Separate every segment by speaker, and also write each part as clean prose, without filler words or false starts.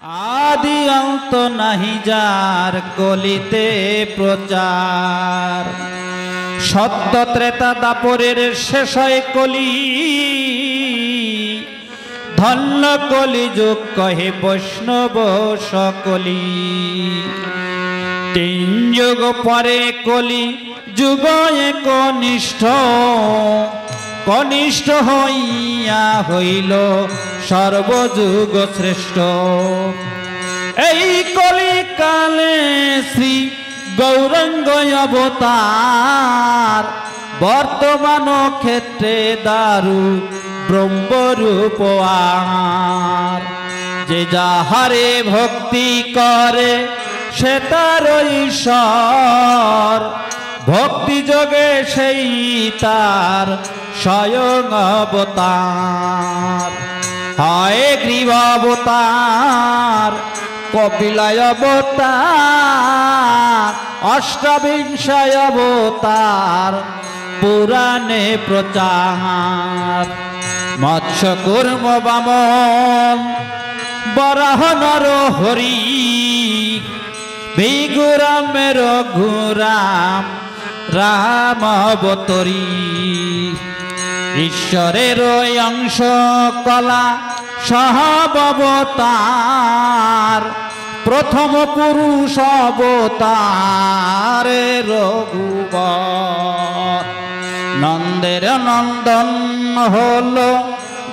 Speaker 1: आदि अंत नहीं जार कलिते प्रचार सत्य त्रेता दापरेर शेष हय कलि धन्य कलि जुग कहे वैष्णव सकलि तीन युग परे कलि जुग एकनिष्ठ कनिष्ठ हइया हइल सर्वजुग श्रेष्ठ এই কলিকালে শ্রী গৌরাঙ্গ অবতার বর্তমান ক্ষেত্রে দারু ব্রহ্মরূপ আর যে যাহারে ভক্তি করে সে তার ঈশ্বর ভক্তি যোগে সেই তার স্বয়ং অবতার হয় গ্রীব অবতার কপিলায় অবতার অষ্টাবিংশায় অবতার পুরাণে প্রচার মৎস্য কূর্ম বামন বরাহ নর হরি বিগুরাম রঘুরাম রাম অবতরী ঈশ্বরের অংশ কলা সহাবতার প্রথম পুরুষ অবতার রঘুবর নন্দের নন্দন হলো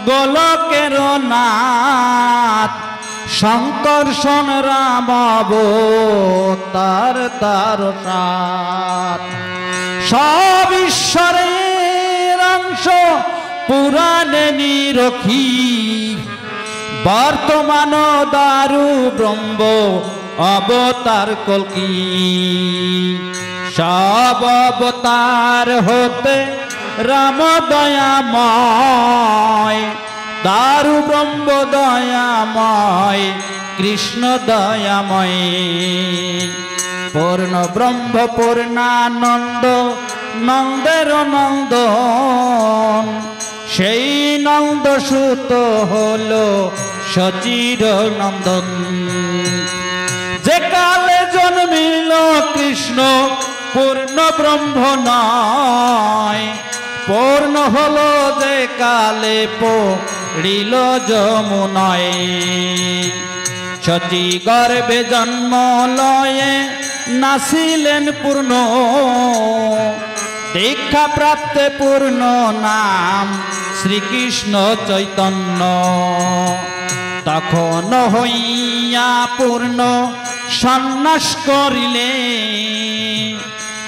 Speaker 1: গোলকের নাথ শঙ্কর্ষণ রাম অবতার তার সাথ সব ঈশ্বরের অংশ পুরাণে নিরখি বর্তমান দারু ব্রহ্ম অবতার কল্কি সব অবতার হতে রাম দয়াময় দারু ব্রহ্ম দয়াময় কৃষ্ণ দয়াময় পূর্ণ ব্রহ্ম পূর্ণানন্দ নন্দের নন্দন সেই নন্দ সুত হলো সচির নন্দন যে কালে জন্মিল কৃষ্ণ পূর্ণ ব্রহ্ম নয় পূর্ণ হলো যে কালে পড়িল যমুনায় সচি গর্ভে জন্ম লয়ে নাসিলেন পূর্ণ দীক্ষা প্রাপ্তে পূর্ণ নাম শ্রীকৃষ্ণ চৈতন্য তখন হইয়া পূর্ণ সন্ন্যাস করিলে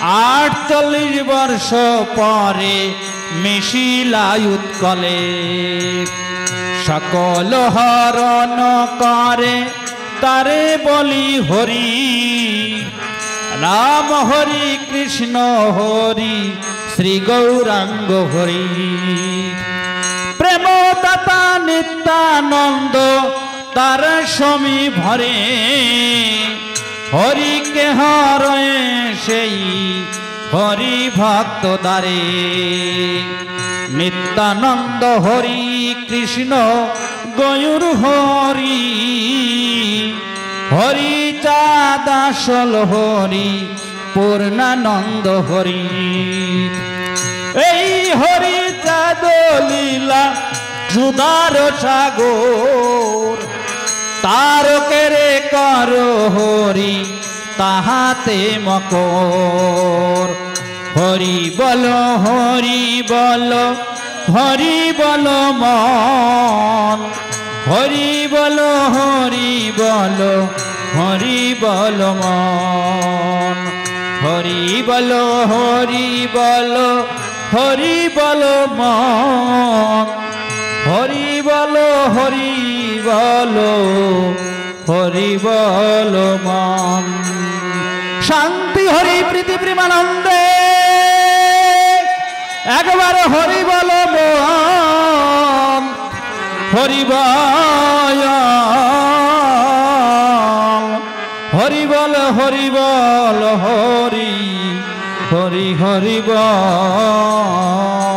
Speaker 1: ৪৮ বর্ষ পরে মিশিলা উৎকলে সকল হরণ করে তারে বলি হরি রাম হরি কৃষ্ণ হরি শ্রী গৌরাঙ্গ হরি প্রেমদাতা নিত্যানন্দ তার সমী ভরে হরিকে হরে সেই হরি ভক্ত দ্বারে নিত্যানন্দ হরি কৃষ্ণ গয়ুর হরি হরি চাদাসল হরি পূর্ণানন্দ হরি এই হরি চাঁদ লীলা সুধার সাগর তারকেরে কর হরি তাহাতে মকর হরি বল হরি বল হরি বল মন হরি বল হরি বল হরি বল মন হরি বল হরি বল হরি বল মন হরি বল হরি বল হরি বল মন শান্তি হরি প্রীতি প্রেমানন্দে একবার হরি বল মন হরি বল হরি বল হরি বল হরি হরি হরি বল